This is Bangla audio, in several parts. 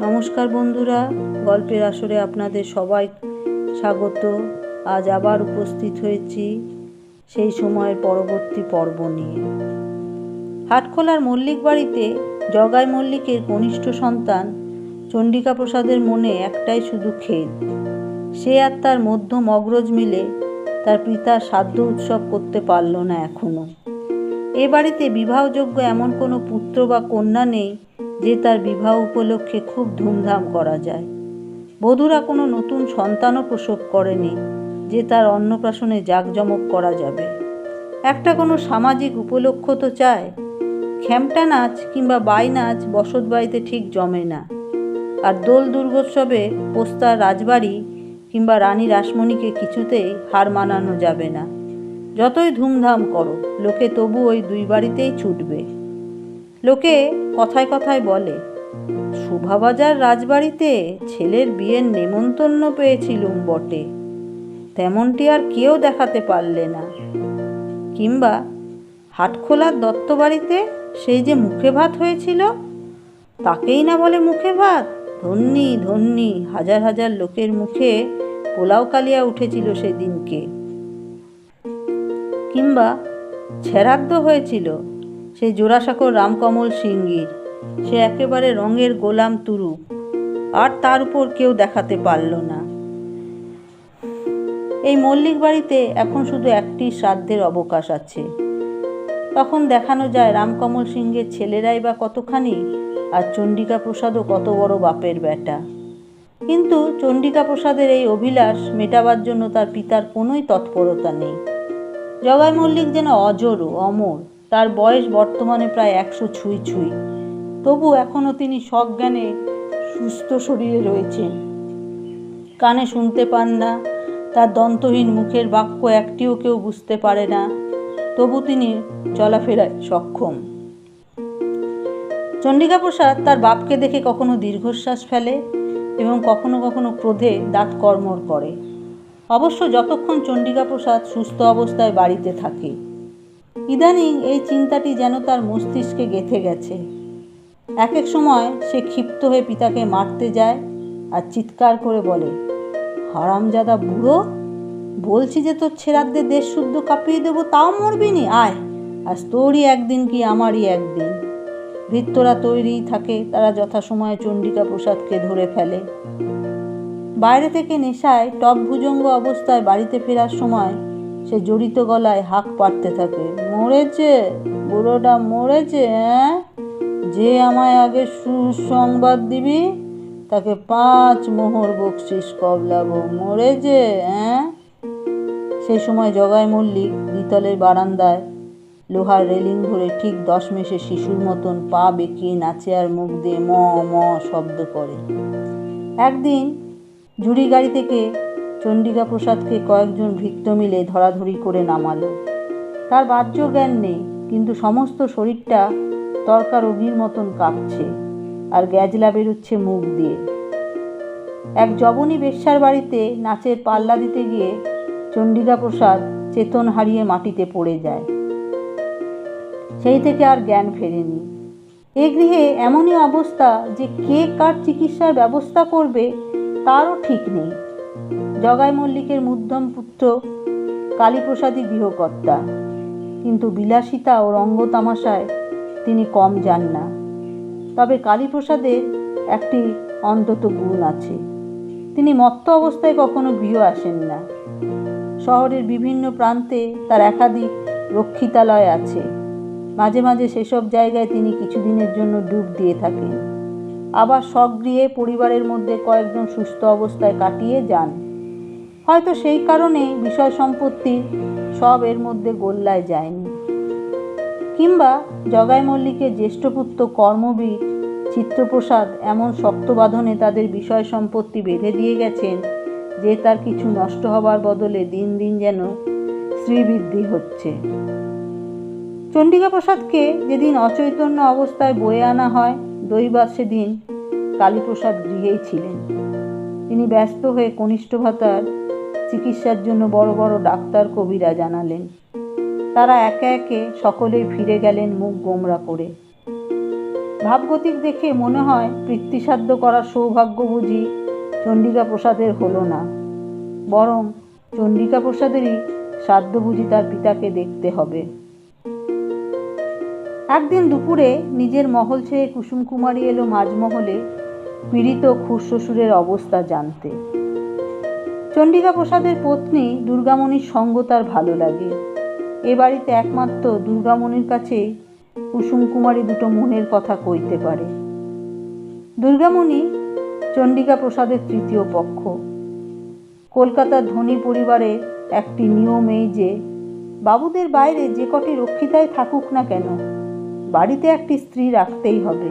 নমস্কার বন্ধুরা, গল্পের আসরে আপনাদের সবাই স্বাগত। আজ আবার উপস্থিত হয়েছি সেই সময়ের পরবর্তী পর্ব নিয়ে। হাটখোলার মল্লিক বাড়িতে জগাই মল্লিকের কনিষ্ঠ সন্তান চণ্ডিকা প্রসাদের মনে একটাই শুধু খেদ। সে আর তার মধ্যম অগ্রজ মিলে তার পিতার শ্রাদ্ধ উৎসব করতে পারল না এখনো। এ বাড়িতে বিবাহযোগ্য এমন কোনো পুত্র বা কন্যা নেই যে তার বিবাহ উপলক্ষে খুব ধুমধাম করা যায়। বধূরা কোনো নতুন সন্তানও প্রসব করেনি যে তার অন্নপ্রাশনে জাঁকজমক করা যাবে। একটা কোনো সামাজিক উপলক্ষ তো চায়। খেমটা নাচ কিংবা বাই নাচ বসত বাড়িতে ঠিক জমে না। আর দোল দুর্গোৎসবে পোস্তার রাজবাড়ি কিংবা রানী রাসমণিকে কিছুতেই হার মানানো যাবে না। যতই ধুমধাম করো, লোকে তবু ওই দুই বাড়িতেই ছুটবে। লোকে কথায় কথায় বলে, শোভাবাজার রাজবাড়িতে ছেলের বিয়ের নেমন্তন্ন পেয়েছিলুম বটে, তেমনটি আর কেউ দেখাতে পারলে না। কিংবা হাটখোলার দত্ত বাড়িতে সেই যে মুখে ভাত হয়েছিল, তাকেই না বলে মুখে ভাত। ধন্যি ধন্যি, হাজার হাজার লোকের মুখে পোলাও কালিয়া উঠেছিল সেদিনকে। কিংবা ছেড়াদ্দ হয়েছিল সেই জোড়াসাঁকোর রামকমল সিংহীর, সে একেবারে রঙের গোলাম তুরুপ, আর তার উপর কেউ দেখাতে পারল না। এই মল্লিক বাড়িতে এখন শুধু একটি শ্রাদ্ধের অবকাশ আছে। তখন দেখানো যায় রামকমল সিংহের ছেলেরাই বা কতখানি, আর চণ্ডিকা প্রসাদও কত বড় বাপের বেটা। কিন্তু চণ্ডিকা প্রসাদের এই অভিলাষ মেটাবার জন্য তার পিতার কোনোই তৎপরতা নেই। জগাই মল্লিক যেন অজর অমর। তার বয়স বর্তমানে প্রায় 100 ছুঁই ছুঁই। তবু এখনও তিনি সজ্ঞানে সুস্থ শরীরে রয়েছেন। কানে শুনতে পান না, তার দন্তহীন মুখের বাক্য একটিও কেউ বুঝতে পারে না, তবু তিনি চলাফেরায় সক্ষম। চণ্ডিকা প্রসাদ তার বাপকে দেখে কখনো দীর্ঘশ্বাস ফেলে এবং কখনো কখনো ক্রোধে দাঁত কড়মড় করে। অবশ্য যতক্ষণ চণ্ডিকা প্রসাদ সুস্থ অবস্থায় বাড়িতে থাকে। ইদানিং এই চিন্তাটি যেন তার মস্তিষ্কে গেঁথে গেছে। এক এক সময় সে ক্ষিপ্ত হয়ে পিতাকে মারতে যায় আর চিৎকার করে বলে, হারামজাদা বুড়ো, বলছি যে তোর ছেড়াদের দেশ শুদ্ধ কাঁপিয়ে দেবো, তাও মরবি নি। আয়, আজ তোরই একদিন কি আমারই একদিন। ভৃত্যরা তৈরিই থাকে, তারা যথাসময়ে চণ্ডিকা প্রসাদকে ধরে ফেলে। বাইরে থেকে নেশায় টপ ভুজঙ্গ অবস্থায় বাড়িতে ফেরার সময় সে জড়িত গলায় হাঁক পাড়তে থাকে, মরেছে বুড়োটা, মরেছে। হ্যাঁ, যে আমায় আগে সুসংবাদ দিবি তাকে 5 মোহর বকশিস কবলাবো, মরেছে। হ্যাঁ। সেই সময় জগাই মল্লিক দ্বিতলের বারান্দায় লোহার রেলিং ধরে ঠিক 10 মেসের শিশুর মতন পা বেঁকিয়ে নাচে আর মুখ দিয়ে ম ম শব্দ করে। একদিন জুড়ি গাড়ি থেকে চণ্ডিকা প্রসাদকে কয়েকজন ভৃত্য মিলে ধরাধরি করে নামালো। তার বাহ্য জ্ঞান নেই, কিন্তু সমস্ত শরীরটা তরকার অগ্নির মতন কাঁপছে আর গ্যাজলা বেরোচ্ছে মুখ দিয়ে। এক জবনী বেশ্যার বাড়িতে নাচের পাল্লা দিতে গিয়ে চণ্ডিকা প্রসাদ চেতন হারিয়ে মাটিতে পড়ে যায়। সেই থেকে আর জ্ঞান ফেরেনি। এ গৃহে এমনই অবস্থা যে কে কার চিকিৎসার ব্যবস্থা করবে তারও ঠিক নেই। জগাই মল্লিকের মধ্যম পুত্র কালীপ্রসাদই গৃহকর্তা, কিন্তু বিলাসিতা ও রঙ্গতামাশায় তিনি কম যান না। তবে কালীপ্রসাদের একটি অন্তত গুণ আছে, তিনি মত্ত অবস্থায় কখনো গৃহ আসেন না। শহরের বিভিন্ন প্রান্তে তার একাধিক রক্ষিতালয় আছে। মাঝে মাঝে সেসব জায়গায় তিনি কিছুদিনের জন্য ডুব দিয়ে থাকেন, আবার স্বগৃহে পরিবারের মধ্যে কয়েকজন সুস্থ অবস্থায় কাটিয়ে যান। হয়তো সেই কারণে বিষয় সম্পত্তি সব এর মধ্যে গোল্লায় যায়নি। কিংবা জগাই মল্লিকের জ্যেষ্ঠ পুত্র কর্মবীর চিত্রপ্রসাদ এমন শক্ত বাঁধনে তাদের বিষয় সম্পত্তি বেঁধে দিয়ে গেছেন যে তার কিছু নষ্ট হবার বদলে দিন দিন যেন শ্রীবৃদ্ধি হচ্ছে। চণ্ডিকা প্রসাদকে যেদিন অচৈতন্য অবস্থায় বয়ে আনা হয় দৈবাৎ, সেদিন কালীপ্রসাদ গৃহেই ছিলেন। তিনি ব্যস্ত হয়ে কনিষ্ঠ ভাতার চিকিৎসার জন্য বড় বড় ডাক্তার কবিরা জানালেন। তারা একে একে সকলেই ফিরে গেলেন মুখ গোমরা করে। ভাবগতিক দেখে মনে হয় পিতৃসাধ্য করার সৌভাগ্য বুঝি চণ্ডিকা প্রসাদের হলো না, বরং চণ্ডিকা প্রসাদেরই শ্রাদ্ধ বুঝি তার পিতাকে দেখতে হবে। একদিন দুপুরে নিজের মহল ছেড়ে কুসুম কুমারী এলো মাঝমহলে পীড়িত খুড়শ্বশুরের অবস্থা জানতে। চণ্ডিকা প্রসাদের পত্নী দুর্গামণির সঙ্গ তার ভালো লাগে। এ বাড়িতে একমাত্র দুর্গামণির কাছেই কুসুম কুমারী দুটো মনের কথা কইতে পারে। দুর্গামণি চণ্ডিকা প্রসাদের তৃতীয় পক্ষ। কলকাতার ধনী পরিবারের একটি নিয়ম এই যে বাবুদের বাইরে যে কটি রক্ষিতায় থাকুক না কেন, বাড়িতে একটি স্ত্রী রাখতেই হবে।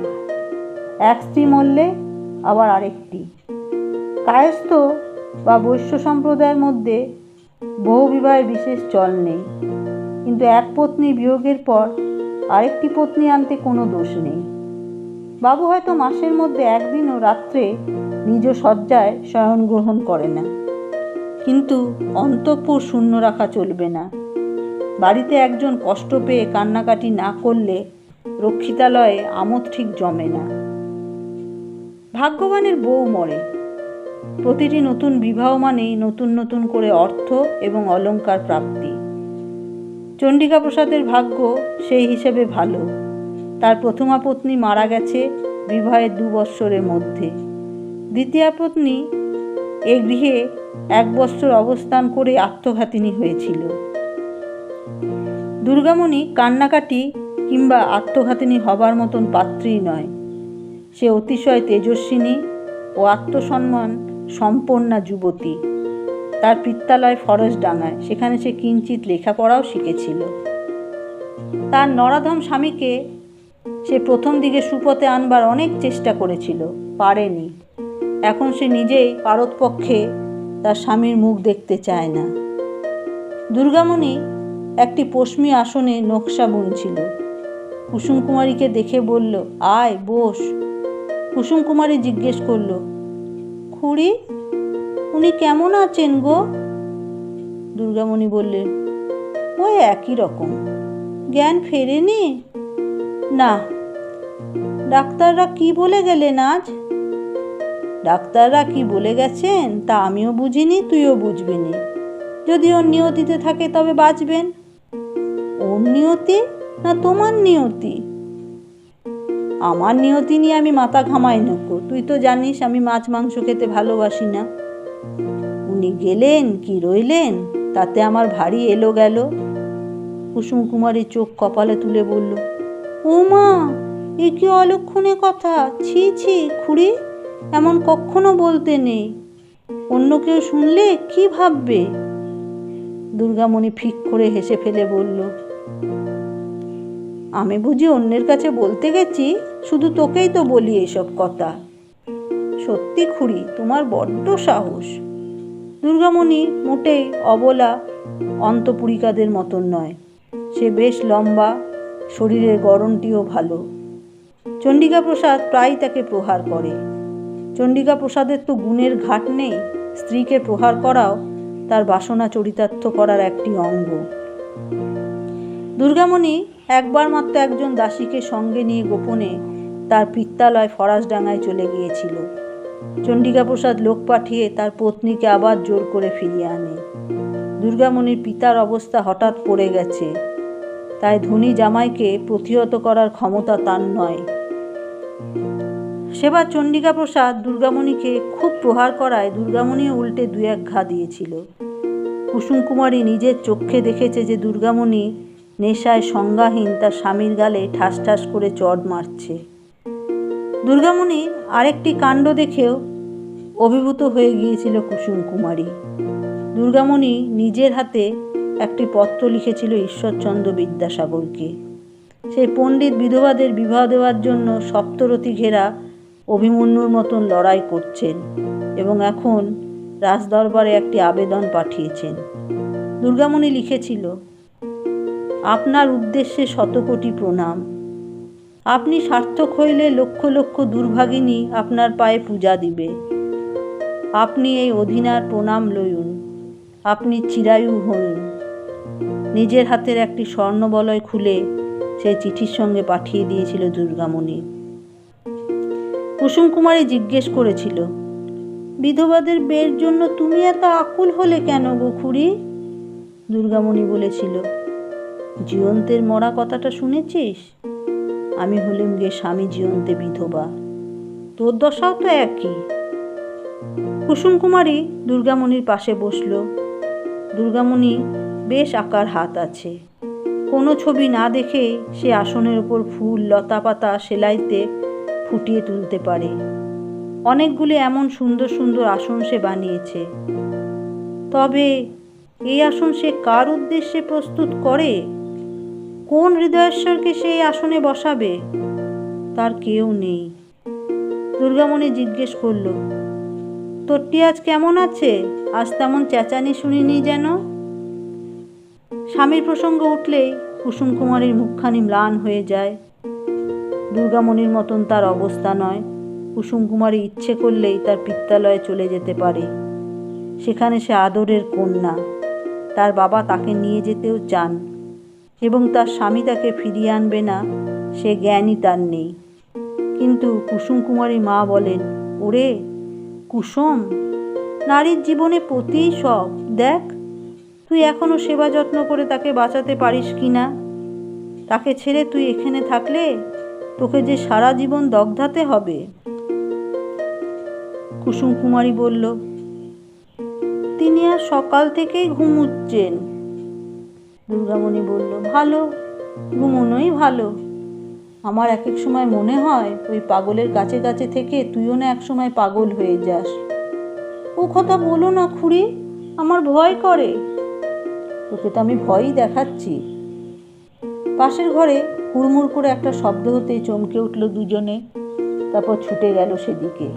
এক স্ত্রী মরলে আবার আরেকটি। কায়স্থ বা বৈশ্য সম্প্রদায়ের মধ্যে বহু বিবাহের বিশেষ চল নেই, কিন্তু এক পত্নী বিয়োগের পর আরেকটি পত্নী আনতে কোনো দোষ নেই। বাবু হয়তো মাসের মধ্যে একদিনও রাত্রে নিজ শয্যায় শয়ন গ্রহণ করে না, কিন্তু অন্তঃপুর শূন্য রাখা চলবে না। বাড়িতে একজন কষ্ট পেয়ে কান্নাকাটি না করলে রক্ষিতালয়ে আমোদ ঠিক জমে না। ভাগ্যবানের বউ মরে। প্রতিটি নতুন বিবাহ মানেই নতুন নতুন করে অর্থ এবং অলংকার প্রাপ্তি। চণ্ডিকা প্রসাদের ভাগ্য সেই হিসেবে ভালো। তার প্রথমা পত্নী মারা গেছে বিবাহের 2 বৎসরের মধ্যে। দ্বিতীয় পত্নী এ গৃহে 1 বৎসর অবস্থান করে আত্মঘাতিনী হয়েছিল। দুর্গামণি কান্নাকাটি কিংবা আত্মঘাতিনী হবার মতন পাত্রী নয়। সে অতিশয় তেজস্বিনী ও আত্মসম্মান সম্পন্না যুবতী। তার পিত্তালয় ফরসডাঙ্গায়, সেখানে সে কিঞ্চিত লেখাপড়াও শিখেছিল। তার নরাধম স্বামীকে সে প্রথম দিকে সুপথে আনবার অনেক চেষ্টা করেছিল, পারেনি। এখন সে নিজেই পারতপক্ষে তার স্বামীর মুখ দেখতে চায় না। দুর্গামণি একটি পশমি আসনে নকশা বুনছিল। কুসুম কুমারীকে দেখে বলল, আয় বস। কুসুম কুমারী জিজ্ঞেস করল, খুড়ি উনি কেমন আছেন গো? দুর্গামণি বললেন, ওই একই রকম। জ্ঞান ফেরেনি? না। ডাক্তাররা কি বলে গেলেন আজ? ডাক্তাররা কি বলে গেছেন তা আমিও বুঝিনি, তুইও বুঝবি নি। যদি ওর নিয়তিতে থাকে তবে বাঁচবেন। ওর নিয়তি না তোমার নিয়তি? আমার নিয়তি নিয়ে আমি মাথা ঘামাই নাকো। তুই তো জানিস আমি মাছ মাংস খেতে ভালোবাসি না। উনি গেলেন কি রইলেন তাতে আমার ভারী এলো গেল। কুসুম কুমারী চোখ কপালে তুলে বলল, ও মা, এ কি অলক্ষণে কথা! ছি ছি খুড়ি, এমন কখনো বলতে নেই। অন্য কেউ শুনলে কি ভাববে? দুর্গামণি ফিক করে হেসে ফেলে বলল, আমি বুঝি অন্যের কাছে বলতে গেছি? শুধু তোকেই তো বলি এসব কথা। সত্যি খুড়ি, তোমার বড্ড সাহস। দুর্গামণি মোটেই অবলা অন্তপুরিকাদের মতন নয়। সে বেশ লম্বা, শরীরের গড়নটিও ভালো। চণ্ডিকা প্রসাদ প্রায় তাকে প্রহার করে। চণ্ডিকা প্রসাদের তো গুণের ঘাট নেই। স্ত্রীকে প্রহার করাও তার বাসনা চরিতার্থ করার একটি অঙ্গ। দুর্গামণি একবার মাত্র একজন দাসীকে সঙ্গে নিয়ে গোপনে তার পিত্তালয় ফরাসডাঙ্গায় চলে গিয়েছিল। চণ্ডিকা প্রসাদ লোক পাঠিয়ে তার পত্নীকে আবার জোর করে ফিরিয়ে আনে। দুর্গামণির পিতার অবস্থা হঠাৎ পড়ে গেছে, তাই ধনী জামাইকে প্রতিহত করার ক্ষমতা তার নয়। সেবার চণ্ডিকা প্রসাদ দুর্গামণিকে খুব প্রহার করায় দুর্গামণিও উল্টে 2-1 ঘা দিয়েছিল। কুসুম কুমারী নিজের চোখে দেখেছে যে দুর্গামণি নেশায় সংজ্ঞাহীন তার স্বামীর গালে ঠাস ঠাস করে চড় মারছে। দুর্গামণির আরেকটি কাণ্ড দেখেও অভিভূত হয়ে গিয়েছিল কুসুম কুমারী। দুর্গামণি নিজের হাতে একটি পত্র লিখেছিল ঈশ্বরচন্দ্র বিদ্যাসাগরকে। সেই পণ্ডিত বিধবাদের বিবাহ দেওয়ার জন্য সপ্তরথী ঘেরা অভিমন্যুর মতন লড়াই করছেন এবং এখন রাজদরবারে একটি আবেদন পাঠিয়েছেন। দুর্গামণি লিখেছিল, আপনার উদ্দেশ্যে 100 কোটি প্রণাম। আপনি সার্থক হইলে লক্ষ লক্ষ দুর্ভাগিনী আপনার পায়ে পূজা দিবে। আপনি এই অধীনার প্রণাম লইুন। আপনি চিরায়ু হন। নিজের হাতের একটি স্বর্ণবলয় খুলে সেই চিঠির সঙ্গে পাঠিয়ে দিয়েছিল দুর্গামণি। কুসুম কুমারী জিজ্ঞেস করেছিল, বিধবাদের বিয়ের জন্য তুমি এত আকুল হলে কেন গো খুড়ি? দুর্গামণি বলেছিল, জীবন্তের মরা কথাটা শুনেছিস? আমি হলুম গে স্বামী জীবন্তে বিধবা, তোর দশাও তো একই। কুসুম কুমারী দুর্গামণির পাশে বসল। দুর্গামণি বেশ আঁকার হাত আছে। কোনো ছবি না দেখেই সে আসনের ওপর ফুল লতা পাতা সেলাইতে ফুটিয়ে তুলতে পারে। অনেকগুলি এমন সুন্দর সুন্দর আসন সে বানিয়েছে। তবে এই আসন সে কার উদ্দেশ্যে প্রস্তুত করে? কোন হৃদয়েশ্বরকে সে এই আসনে বসাবে? তার কেউ নেই। দুর্গামণি জিজ্ঞেস করল, তোরটি আজ কেমন আছে? আজ তেমন চেঁচানি শুনিনি যেন। স্বামীর প্রসঙ্গ উঠলেই কুসুম কুমারীর মুখখানি ম্লান হয়ে যায়। দুর্গামণির মতন তার অবস্থা নয়। কুসুম কুমারী ইচ্ছে করলেই তার পিত্তালয়ে চলে যেতে পারে। সেখানে সে আদরের কন্যা। তার বাবা তাকে নিয়ে যেতেও চান এবং তার স্বামী তাকে ফিরিয়ে আনবে না সে জ্ঞানই তার নেই। কিন্তু কুসুম কুমারী মা বলেন, ওরে কুসুম, নারীর জীবনে পতিই সব। দেখ, তুই এখনো সেবা যত্ন করে তাকে বাঁচাতে পারিস কি না। তাকে ছেড়ে তুই এখানে থাকলে তোকে যে সারা জীবন দগ্ধাতে হবে। কুসুম কুমারী বলল, তিনি আর সকাল থেকেই ঘুমুচ্ছেন। দুর্গামণি বলল, ভালো, ঘুমোনোই ভালো। আমার এক এক সময় মনে হয় ওই পাগলের কাছে কাছে থেকে তুইও না এক সময় পাগল হয়ে যাস। ও কথা বলো না খুড়ি, আমার ভয় করে। তোকে তো আমি ভয়ই দেখাচ্ছি। পাশের ঘরে হুড়মুড় করে একটা শব্দ হতেই চমকে উঠল দুজনে। তারপর ছুটে গেল সেদিকে।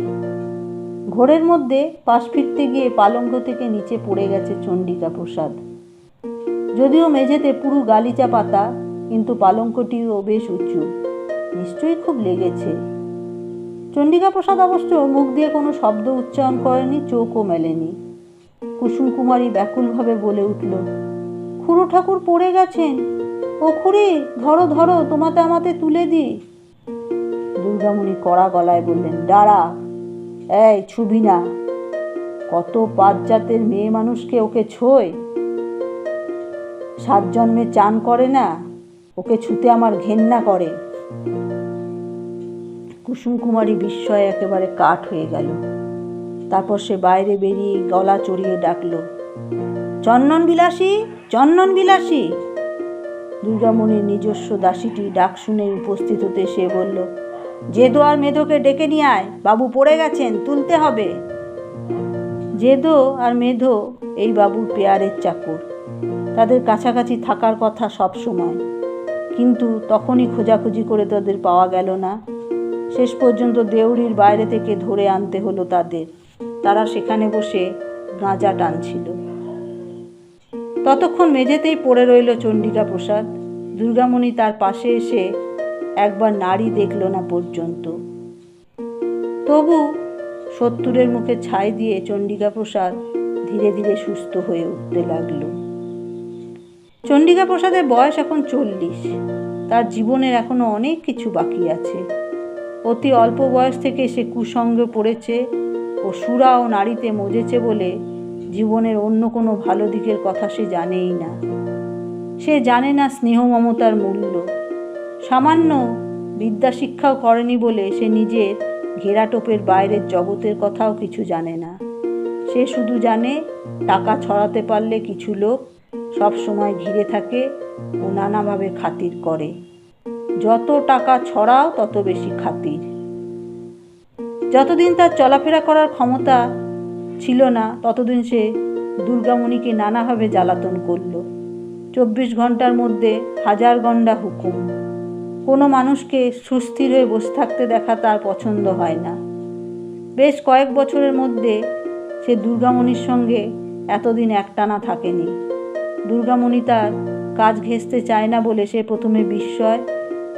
ঘোরের মধ্যে পাশ ফিরতে গিয়ে পালঙ্ক থেকে নিচে পড়ে গেছে চণ্ডিকা প্রসাদ। যদিও মেঝেতে পুরো গালিচা পাতা, কিন্তু পালঙ্কটিও বেশ উঁচু। নিশ্চয়ই খুব লেগেছে। চণ্ডিকা প্রসাদ অবশ্য মুখ দিয়ে কোনো শব্দ উচ্চারণ করেনি, চোখও মেলেনি। কুসুম কুমারী ব্যাকুলভাবে বলে উঠল, খুড়ো ঠাকুর পড়ে গেছেন। ও খুড়ি, ধরো ধরো, তোমাতে আমাতে তুলে দি। দুর্গামণি কড়া গলায় বললেন, দাঁড়া, এই ছুবি না। কত পাঁচ জাতের মেয়ে মানুষকে ওকে ছোয়। 7 জন্মে চান করে না, ওকে ছুতে আমার ঘেন্না করে। কুসুম কুমারী বিস্ময়ে একেবারে কাঠ হয়ে গেল। তারপর সে বাইরে বেরিয়ে গলা চড়িয়ে ডাকল, চন্দন বিলাসী, চন্দন বিলাসী। দুর্গামণির নিজস্ব দাসীটি ডাক শুনে উপস্থিত হতে সে বলল, জেদো আর মেধোকে ডেকে নিয়ে আয়, বাবু পড়ে গেছেন, তুলতে হবে। জেদো আর মেধো এই বাবুর পেয়ারের চাকর। তাদের কাছাকাছি থাকার কথা সব সময়, কিন্তু তখনই খোঁজাখুঁজি করে তাদের পাওয়া গেল না। শেষ পর্যন্ত দেউড়ির বাইরে থেকে ধরে আনতে হলো তাদের। তারা সেখানে বসে গাঁজা টানছিল। ততক্ষণ মেঝেতেই পড়ে রইল চণ্ডিকা প্রসাদ। দুর্গামণি তার পাশে এসে একবার নাড়ি দেখল না পর্যন্ত। তবু 70-এর মুখে ছাই দিয়ে চণ্ডিকা প্রসাদ ধীরে ধীরে সুস্থ হয়ে উঠতে লাগল। চণ্ডিকা প্রসাদের বয়স এখন 40। তার জীবনের এখনো অনেক কিছু বাকি আছে। অতি অল্প বয়স থেকে সে কুসঙ্গে পড়েছে ও সুরা ও নারীতে মজেছে বলে জীবনের অন্য কোনো ভালো দিকের কথা সে জানেই না। সে জানে না স্নেহ মমতার মূল্য। সামান্য বিদ্যা শিক্ষাও করেনি বলে সে নিজের ঘেরাটোপের বাইরের জগতের কথাও কিছু জানে না। সে শুধু জানে টাকা ছড়াতে পারলে কিছু লোক সব সময় ঘিরে থাকে ও নানাভাবে খাতির করে। যত টাকা ছড়াও তত বেশি খাতির। যতদিন তার চলাফেরা করার ক্ষমতা ছিল না ততদিন সে দুর্গামণিকে নানাভাবে জ্বালাতন করল। 24 ঘন্টার মধ্যে 1000 গন্ডা হুকুম। কোনো মানুষকে সুস্থির হয়ে বসে থাকতে দেখা তার পছন্দ হয় না। বেশ কয়েক বছরের মধ্যে সে দুর্গামণির সঙ্গে এতদিন একটানা থাকেনি। দুর্গামণি তার কাজ ঘেঁষতে চায় না বলে সে প্রথমে বিস্ময়,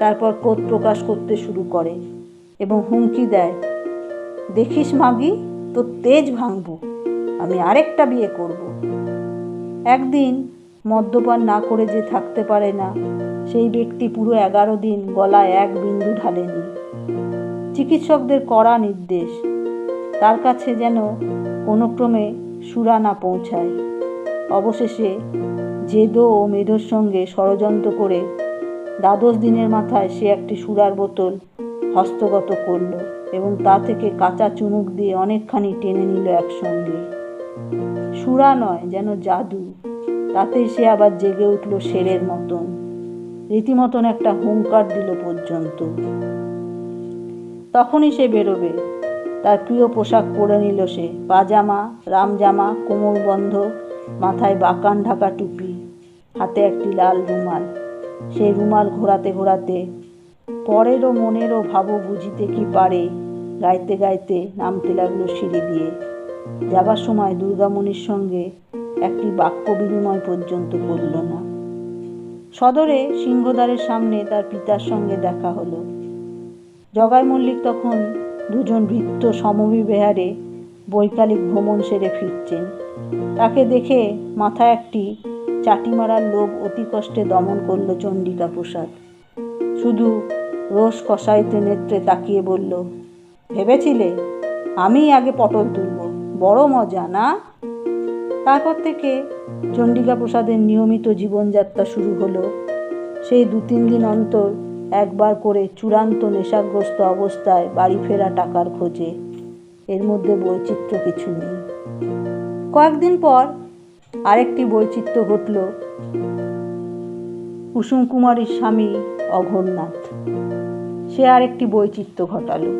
তারপর ক্রোধ প্রকাশ করতে শুরু করে এবং হুমকি দেয়, দেখিস মাগি, তোর তেজ ভাঙব, আমি আরেকটা বিয়ে করব। একদিন মদ্যপান না করে যে থাকতে পারে না সেই ব্যক্তি পুরো 11 দিন গলায় এক বিন্দু ঢালেনি। চিকিৎসকদের কড়া নির্দেশ, তার কাছে যেন কোনো ক্রমে সুরা না পৌঁছায়। অবশেষে জেদো ও মেধোর সঙ্গে ষড়যন্ত্র করে 12 দিনের মাথায় সে একটি সুরার বোতল হস্তগত করল এবং তা থেকে কাঁচা চুমুক দিয়ে অনেকখানি টেনে নিল একসঙ্গে। সুরা নয়, যেন জাদু। তাতেই সে আবার জেগে উঠল শেরের মতন, রীতিমতন একটা হুঙ্কার দিল পর্যন্ত। তখনই সে বেরোবে। তার প্রিয় পোশাক পরে নিল সে, পাজামা, রামজামা, কোমরবন্ধ, মাথায় বাকান ঢাকা টুপি, হাতে একটি লাল রুমাল। সেই রুমাল ঘোরাতে ঘোরাতে পরেরও মনেরও ভাবো বুঝিতে কি পারে গাইতে গাইতে নামতে লাগলো সিঁড়ি দিয়ে। যাবার সময় দুর্গামণির সঙ্গে একটি বাক্য বিনিময় পর্যন্ত করল না। সদরে সিংহদ্বারের সামনে তার পিতার সঙ্গে দেখা হলো। জগাই মল্লিক তখন দুজন ভৃত্য সমবিহারে বৈকালিক ভ্রমণ সেরে ফিরছেন। তাকে দেখে মাথায় একটি চাটি মারার লোভ অতি কষ্টে দমন করল চণ্ডিকা প্রসাদ। শুধু রোষ কষায়িত নেত্রে তাকিয়ে বলল, ভেবেছিলে আমি আগে পটল তুলব? বড় মজা না? তারপর থেকে চণ্ডিকা প্রসাদের নিয়মিত জীবনযাত্রা শুরু হলো। সেই 2-3 দিন অন্তর একবার করে চূড়ান্ত নেশাগ্রস্ত অবস্থায় বাড়ি ফেরা টাকার খোঁজে। এর মধ্যে বৈচিত্র্য কিছু নেই। কয়েকদিন পর আরেকটি বৈচিত্র্য ঘটল। কুসুম কুমারীর স্বামী অঘোরনাথ, সে আরেকটি বৈচিত্র্য ঘটালো।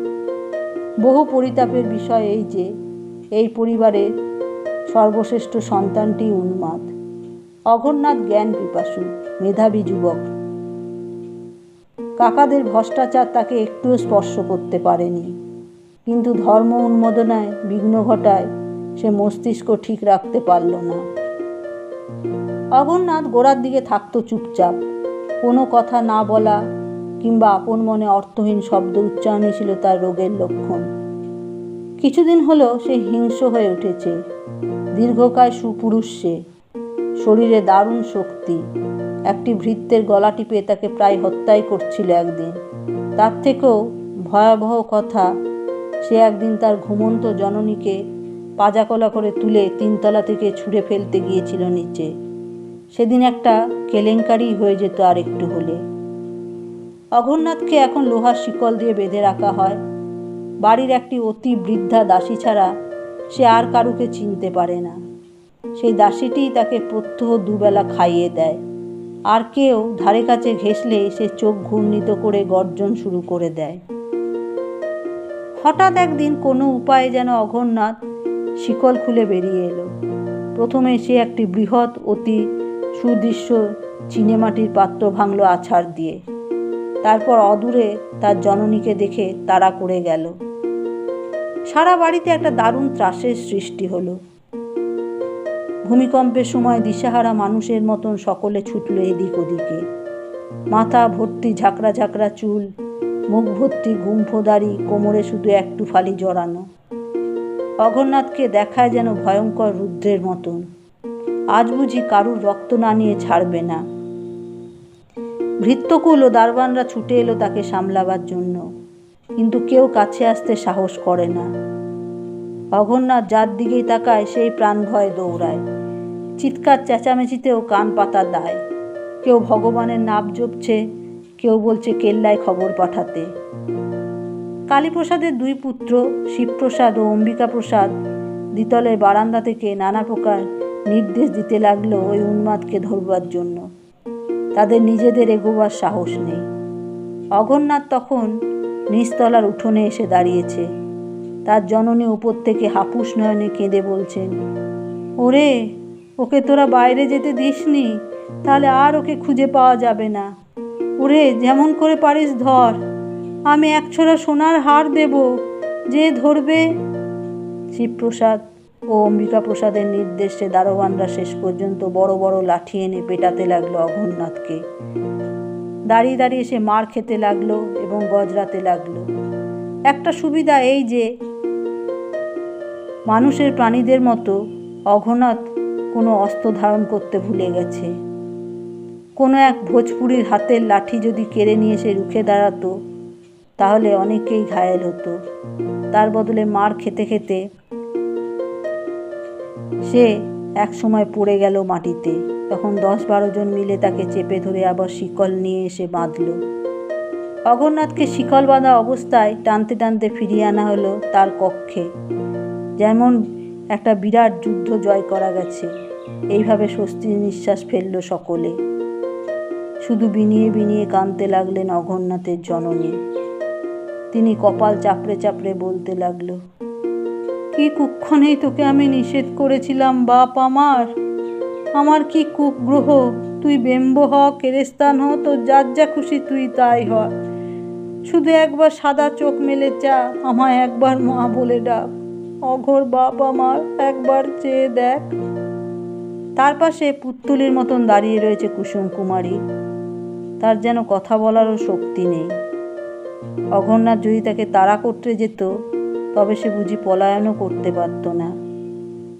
বহু পরিতাপের বিষয় এই যে এই পরিবারের সর্বশ্রেষ্ঠ সন্তানটি উন্মাদ। অঘোরনাথ জ্ঞান পিপাসু, মেধাবী যুবক। কাকাদের ভ্রষ্টাচার তাকে একটুও স্পর্শ করতে পারেনি, কিন্তু ধর্ম উন্মোদনায় বিঘ্ন ঘটায় সে মস্তিষ্ক ঠিক রাখতে পারল না। অঘোরনাথ গোড়ার দিকে থাকতো চুপচাপ, কোনো কথা না বলা কিংবা আপন মনে অর্থহীন শব্দ উচ্চারণই ছিল তার রোগের লক্ষণ। কিছুদিন হলো সে হিংস্র হয়ে উঠেছে। দীর্ঘকায় সুপুরুষ সে, শরীরে দারুণ শক্তি। একটি ভৃত্যের গলা টিপে তাকে প্রায় হত্যাই করছিল একদিন। তার থেকেও ভয়াবহ কথা, সে একদিন তার ঘুমন্ত জননীকে পাজাকলা করে তুলে 3 তলা থেকে ছুঁড়ে ফেলতে গিয়েছিল নিচে। সেদিন একটা কেলেঙ্কারি হয়ে যেত আর একটু হলে। অঘোরনাথকে এখন লোহার শিকল দিয়ে বেঁধে রাখা হয়। বাড়ির একটি অতি বৃদ্ধা দাসী ছাড়া সে আর কারুকে চিনতে পারে না। সেই দাসীটিই তাকে প্রত্যহ দুবেলা খাইয়ে দেয়। আর কেউ ধারে কাছে ঘেঁষলে সে চোখ ঘূর্ণিত করে গর্জন শুরু করে দেয়। হঠাৎ একদিন কোনো উপায়ে যেন অঘোরনাথ শিকল খুলে বেরিয়ে এলো। প্রথমে সে একটি বৃহৎ অতি সুদৃশ্য চিনেমাটির পাত্র ভাঙল আছাড় দিয়ে। তারপর অদূরে তার জননীকে দেখে তাড়া করে গেল। সারা বাড়িতে একটা দারুণ ত্রাসের সৃষ্টি হলো। ভূমিকম্পের সময় দিশাহারা মানুষের মতন সকলে ছুটল এদিক ওদিকে। মাথা ভর্তি ঝাঁকড়া ঝাঁকড়া চুল, মুখ ভর্তি গুম্ফো দাড়ি, কোমরে শুধু একটু ফালি জড়ানো। অঘোরনাথকে দেখায় যেন ভয়ঙ্কর রুদ্রের মতন। আজ বুঝি কারুর রক্ত না নিয়ে ছাড়বে না। ভৃত্যকুল ও দারবানরা ছুটে এলো তাকে সামলাবার জন্য, কিন্তু কেউ কাছে আসতে সাহস করে না। অঘোরনাথ যার দিকেই তাকায় সেই প্রাণ ভয়ে দৌড়ায়। চিৎকার চেঁচামেচিতেও কান পাতা দায়। কেউ ভগবানের নাম জপছে, কেউ বলছে কেল্লায় খবর পাঠাতে। কালীপ্রসাদের 2 পুত্র শিবপ্রসাদ ও অম্বিকা প্রসাদ দ্বিতলের বারান্দা থেকে নানা প্রকার নির্দেশ দিতে লাগলো ওই উন্মাদকে ধরবার জন্য। তাদের নিজেদের এগোবার সাহস নেই। অঘোরনাথ তখন নিচতলার উঠোনে এসে দাঁড়িয়েছে। তার জননী উপর থেকে হাপুস নয়নে কেঁদে বলছেন, ওরে, ওকে তোরা বাইরে যেতে দিসনি, তাহলে আর ওকে খুঁজে পাওয়া যাবে না। ওরে, যেমন করে পারিস ধর, আমি 1 ছোরা সোনার হার দেব, যে ধরবে। শিবপ্রসাদ ও অম্বিকা প্রসাদের নির্দেশে দারোয়ানরা শেষ পর্যন্ত বড় বড় লাঠি এনে পেটাতে লাগলো অঘোরনাথকে। দাঁড়িয়ে দাঁড়িয়ে সে মার খেতে লাগলো এবং গজরাতে লাগলো। একটা সুবিধা এই যে মানুষের প্রাণীদের মতো অঘোরনাথ কোনো অস্ত্র ধারণ করতে ভুলে গেছে। কোনো এক ভোজপুরির হাতের লাঠি যদি কেড়ে নিয়ে সে রুখে দাঁড়াতো, তাহলে অনেকেই ঘায়েল হতো। তার বদলে মার খেতে খেতে সে এক সময় পড়ে গেল মাটিতে। তখন 10-12 জন মিলে তাকে চেপে ধরে আবার শিকল নিয়ে এসে বাঁধল। অঘোরনাথকে শিকল বাঁধা অবস্থায় টানতে টানতে ফিরিয়ে আনা হলো তার কক্ষে। যেমন একটা বিরাট যুদ্ধ জয় করা গেছে, এইভাবে স্বস্তির নিঃশ্বাস ফেলল সকলে। শুধু বিনিয়ে বিনিয়ে কাঁদতে লাগলেন অঘোরনাথের জননী। তিনি কপাল চাপড়ে চাপড়ে বলতে লাগলো, কি কুক্ষণেই তোকে আমি নিষেধ করেছিলাম বাপ আমার কি কুগ্রহ। তুই বেম্ব হ, কেরেস্তান হ, তোর যার যা খুশি তুই তাই হ, শুধু একবার সাদা চোখ মেলে চা, আমায় একবার মা বলে ডাক। অঘোর বাপ আমার, একবার চেয়ে দেখ। তার পাশে পুত্তলির মতন দাঁড়িয়ে রয়েছে কুসুম কুমারী। তার যেন কথা বলারও শক্তি নেই। অঘোরনাথ যদি তাকে তাড়া করতে যেত তবে সে বুঝি পলায়নও করতে পারত না।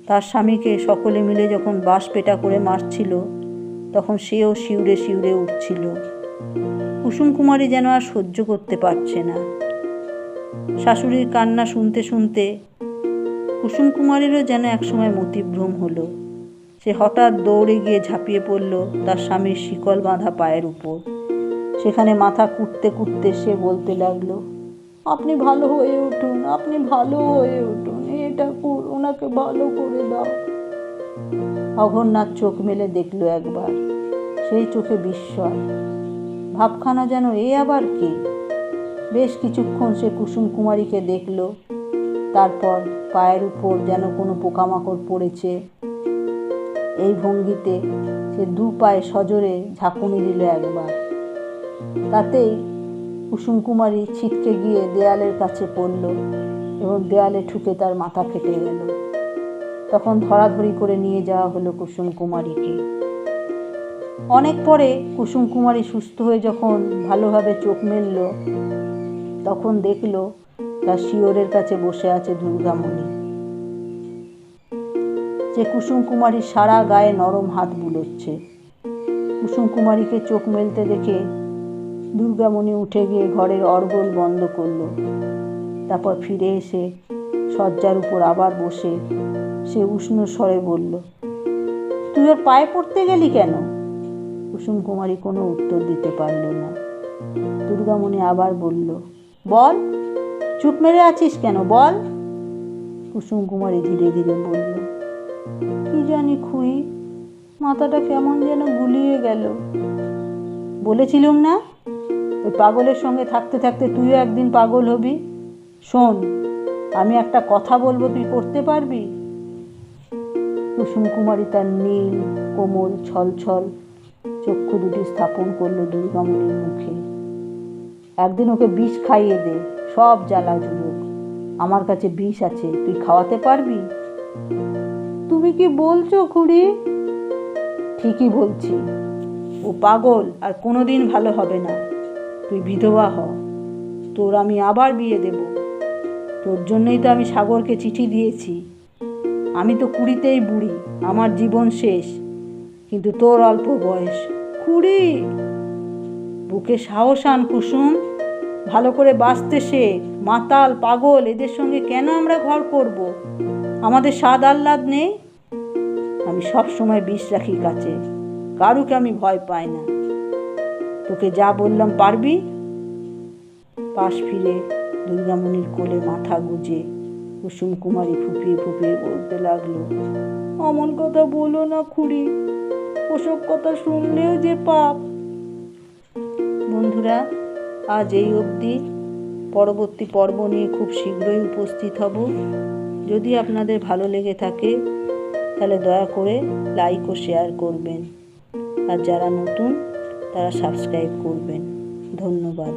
তার স্বামীকে সকলে মিলে যখন বাঁশ পেটা করে মারছিল তখন সেও শিউরে শিউরে উঠছিল। কুসুম কুমারী যেন আর সহ্য করতে পারছে না। শাশুড়ির কান্না শুনতে শুনতে কুসুম কুমারীরও যেন একসময় মতিভ্রম হলো। সে হঠাৎ দৌড়ে গিয়ে ঝাঁপিয়ে পড়ল তার স্বামীর শিকল বাঁধা পায়ের উপর। সেখানে মাথা কুটতে কুটতে সে বলতে লাগলো, আপনি ভালো হয়ে উঠুন, আপনি ভালো হয়ে উঠুন, এটা ওনাকে ভালো করে দাও। অঘোরনাথ চোখ মেলে দেখল একবার, সেই চোখে বিস্ময়। ভাবখানা যেন এ আবার কে। বেশ কিছুক্ষণ সে কুসুম কুমারীকে দেখল, তারপর পায়ের উপর যেন কোনো পোকামাকড় পড়েছে এই ভঙ্গিতে সে দু পায়ে সজোরে ঝাঁকুনি দিল একবার। তাতেই কুসুম কুমারী ছিটকে গিয়ে দেয়ালের কাছে পড়ল এবং দেয়ালে ঠুকে তার মাথা ফেটে গেল। তখন ধরাধরি করে নিয়ে যাওয়া হলো কুসুম কুমারীকে। অনেক পরে কুসুম কুমারী সুস্থ হয়ে যখন ভালোভাবে চোখ মেলল তখন দেখল তার শিয়রের কাছে বসে আছে দুর্গামণি। যে কুসুম কুমারীর সারা গায়ে নরম হাত বুলোচ্ছে। কুসুম কুমারীকে চোখ মেলতে দেখে দুর্গামণি উঠে গিয়ে ঘরের অর্গল বন্ধ করল। তারপর ফিরে এসে শয্যার উপর আবার বসে সে উষ্ণ স্বরে বলল, তুই ওর পায়ে পড়তে গেলি কেন? কুসুম কুমারী কোনো উত্তর দিতে পারল না। দুর্গামণি আবার বলল, বল, চুপ মেরে আছিস কেন, বল। কুসুম কুমারী ধীরে ধীরে বলল, কি জানি খুড়ি, মাথাটা কেমন যেন গুলিয়ে গেল। বলেছিলুম না, ওই পাগলের সঙ্গে থাকতে থাকতে তুইও একদিন পাগল হবি। শোন, আমি একটা কথা বলবো, তুই করতে পারবি? কুসুম কুমারী তার নীল কোমল ছলছল চক্ষু দুটি স্থাপন করলো দুর্গামণির মুখে। একদিন ওকে বিষ খাইয়ে দে, সব জ্বালা জুড়ুক। আমার কাছে বিষ আছে, তুই খাওয়াতে পারবি? তুমি কি বলছো খুড়ি? ঠিকই বলছি। ও পাগল আর কোনোদিন ভালো হবে না। তুই বিধবা হ, তোর আমি আবার বিয়ে দেব। তোর জন্যই তো আমি সাগরকে চিঠি দিয়েছি। আমি তো 20তেই বুড়ি, আমার জীবন শেষ, কিন্তু তোর অল্প বয়স। খুড়ি, বুকে সাহস আন কুসুম, ভালো করে বাঁচতে শেখ। মাতাল পাগল এদের সঙ্গে কেন আমরা ঘর করব? আমাদের স্বাদ আহ্লাদ নেই? আমি সব সময় বিষ রাখি কাছে, কারুকে আমি ভয় পাই না। তোকে যা বললাম পারবি? পাশ ফিরে দুর্গামণির কোলে মাথা গুজে কুসুম কুমারী ফুপিয়ে ফুপিয়ে বলতে লাগলো, অমন কথা বলো না খুড়ি, ওসব কথা শুনলেও যে পাপ। বন্ধুরা, আজ এই অবধি। পরবর্তী পর্ব নিয়ে খুব শীঘ্রই উপস্থিত হব। যদি আপনাদের ভালো লেগে থাকে তাহলে দয়া করে লাইক ও শেয়ার করবেন, আর যারা নতুন তারা সাবস্ক্রাইব করবেন। ধন্যবাদ।